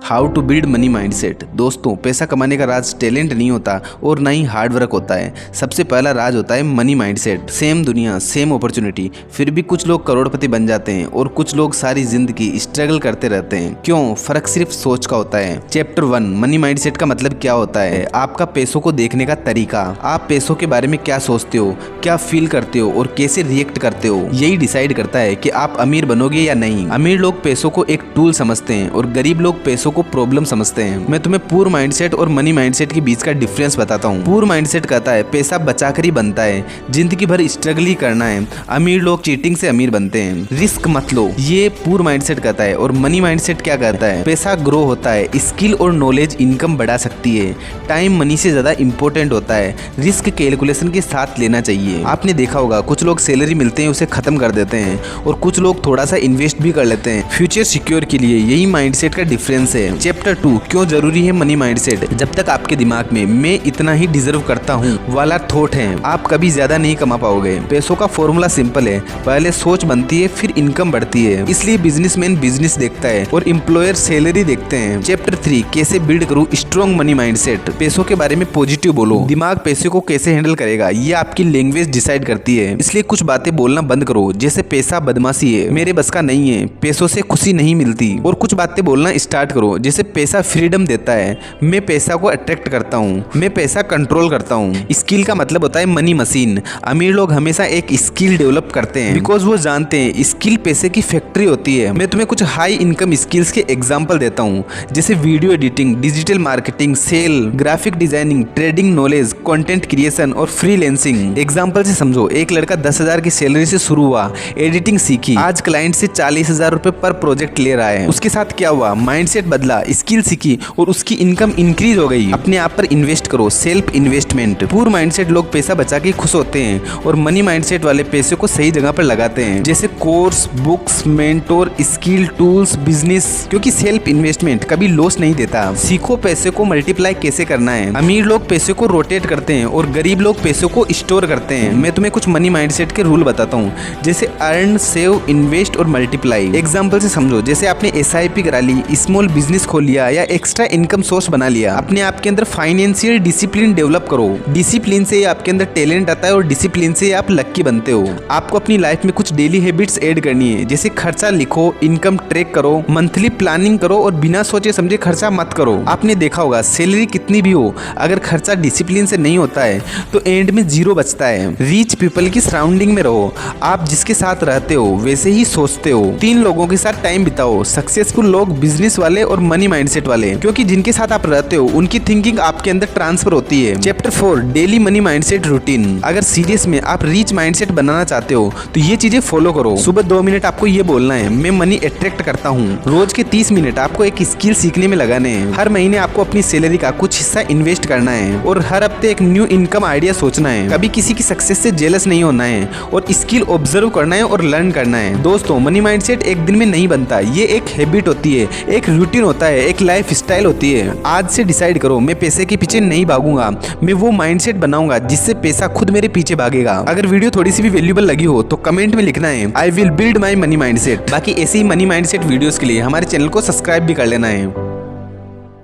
How to build money mindset. दोस्तों, पैसा कमाने का राज टैलेंट नहीं होता और ना ही हार्ड वर्क होता है। सबसे पहला राज होता है मनी माइंडसेट। सेम दुनिया, सेम अपॉर्चुनिटी, फिर भी कुछ लोग करोड़पति बन जाते हैं और कुछ लोग सारी जिंदगी स्ट्रगल करते रहते हैं। क्यों? फर्क सिर्फ सोच का होता है। चैप्टर 1, मनी माइंडसेट का मतलब क्या होता है। आपका पैसों को देखने का तरीका। आप पैसों के बारे में क्या सोचते हो, क्या फील करते हो और कैसे रिएक्ट करते हो, यही डिसाइड करता है कि आप अमीर बनोगे या नहीं। अमीर लोग पैसों को एक टूल समझते हैं और गरीब लोग पैसों को प्रॉब्लम समझते हैं। मैं तुम्हें पूर माइंडसेट और मनी माइंडसेट के बीच का डिफरेंस बताता हूँ। पूर माइंडसेट कहता है पैसा बचाकर ही बनता है, जिंदगी भर स्ट्रगल ही करना है। अमीर लोग चीटिंग से अमीर बनते हैं, रिस्क मत लो, ये पूर माइंडसेट कहता है। और मनी माइंडसेट क्या कहता है? पैसा ग्रो होता है, स्किल और नॉलेज इनकम बढ़ा सकती है। टाइम मनी से ज्यादा इंपॉर्टेंट होता है, रिस्क कैलकुलेशन के साथ लेना चाहिए। आपने देखा होगा कुछ लोग सैलरी मिलते हैं उसे खत्म कर देते हैं और कुछ लोग थोड़ा सा इन्वेस्ट भी कर लेते हैं फ्यूचर सिक्योर के लिए। यही माइंडसेट का डिफरेंस है। चैप्टर 2, क्यों जरूरी है मनी माइंडसेट। जब तक आपके दिमाग में मैं इतना ही डिजर्व करता हूँ वाला थॉट है, आप कभी ज्यादा नहीं कमा पाओगे। पैसों का फॉर्मूला सिंपल है, पहले सोच बनती है फिर इनकम बढ़ती है। इसलिए बिजनेसमैन बिजनेस देखता है और एम्प्लॉयर सैलरी देखते हैं। चैप्टर 3, कैसे बिल्ड करूँ स्ट्रॉन्ग मनी माइंडसेट। पैसों के बारे में पॉजिटिव बोलो। दिमाग पैसे को कैसे हैंडल करेगा ये आपकी लैंग्वेज डिसाइड करती है। इसलिए कुछ बातें बोलना बंद करो, जैसे पैसा बदमाशी है, मेरे बस का नहीं है, पैसों से खुशी नहीं मिलती। और कुछ बातें बोलना स्टार्ट करो, जैसे पैसा फ्रीडम देता है, मैं पैसा को अट्रैक्ट करता हूँ, मैं पैसा कंट्रोल करता हूँ। स्किल का मतलब होता है मनी मशीन। अमीर लोग हमेशा एक स्किल डेवलप करते हैं बिकॉज वो जानते हैं स्किल पैसे की फैक्ट्री होती है। मैं तुम्हें कुछ हाई इनकम स्किल्स के एग्जाम्पल देता हूँ, जैसे video editing, digital marketing, sale, graphic designing, trading knowledge, content creation और फ्रीलांसिंग। एग्जाम्पल से समझो, एक लड़का 10,000 की सैलरी से शुरू हुआ, एडिटिंग सीखी, आज क्लाइंट से 40,000 रुपए पर प्रोजेक्ट ले रहा है। उसके साथ क्या हुआ? माइंडसेट बदला, स्किल सीखी और उसकी इनकम इंक्रीज हो गई। अपने आप पर इन्वेस्ट करो, सेल्फ इन्वेस्टमेंट। पूर माइंडसेट लोग पैसा बचा के खुश होते हैं और मनी माइंडसेट वाले पैसे को सही जगह पर लगाते हैं, जैसे course, books, mentor, skill, tools, business. क्योंकि सेल्फ इन्वेस्टमेंट कभी लॉस नहीं देता। सीखो पैसे को मल्टीप्लाई कैसे करना है। अमीर लोग पैसे को रोटेट करते हैं और गरीब लोग पैसों को स्टोर करते हैं। मैं तुम्हें कुछ मनी माइंडसेट के रूल बताता हूँ, जैसे अर्न, सेव, इन्वेस्ट और मल्टीप्लाई। एग्जांपल से समझो, जैसे आपने SIP करा ली, स्मॉल बिजनेस खोल लिया या एक्स्ट्रा इनकम सोर्स बना लिया। अपने आप के अंदर फाइनेंशियल डिसिप्लिन डेवलप करो। डिसिप्लिन से आपके अंदर टैलेंट आता है और डिसिप्लिन से आप लक्की बनते हो। आपको अपनी लाइफ में कुछ डेली हैबिट्स ऐड करनी है, जैसे खर्चा लिखो, इनकम ट्रैक करो, मंथली प्लानिंग करो और बिना सोचे समझे खर्चा मत करो। आपने देखा होगा सैलरी कितनी भी हो, अगर खर्चा डिसिप्लिन से नहीं होता है तो एंड में जीरो बचता है। रीच पीपल की सराउंडिंग में रहो, आप जिसके साथ रहते हो वैसे ही सोचते हो। 3 लोगों के साथ टाइम बिताओ, सक्सेसफुल लोग, बिजनेस वाले और मनी माइंडसेट वाले, क्योंकि जिनके साथ आप रहते हो उनकी थिंकिंग आपके अंदर ट्रांसफर होती है। Chapter 4, daily money mindset routine. अगर सीरियस में आप रीच माइंडसेट बनाना चाहते हो तो ये चीजें फॉलो करो। सुबह 2 मिनट आपको ये बोलना है, मैं मनी अट्रैक्ट करता हूँ। रोज के 30 मिनट आपको एक स्किल सीखने में लगाने हैं। हर महीने आपको अपनी सैलरी का कुछ हिस्सा इन्वेस्ट करना है और हर हफ्ते एक न्यू इनकम आइडिया सोचना है। कभी किसी की सक्सेस से जेलस नहीं होना है और स्किल ऑब्जर्व करना है और लर्न करना है। दोस्तों, मनी माइंडसेट एक दिन में नहीं बनता, ये एक हैबिट होती है, एक रूटीन होता है, एक लाइफ स्टाइल होती है। आज से डिसाइड करो, मैं पैसे के पीछे नहीं भागूंगा, मैं वो माइंडसेट बनाऊंगा जिससे पैसा खुद मेरे पीछे भागेगा। अगर वीडियो थोड़ी सी भी वैल्यूएबल लगी हो तो कमेंट में लिखना है, I will build my money mindset. बाकी ऐसी ही मनी माइंडसेट वीडियोस के लिए हमारे चैनल को सब्सक्राइब भी कर लेना है।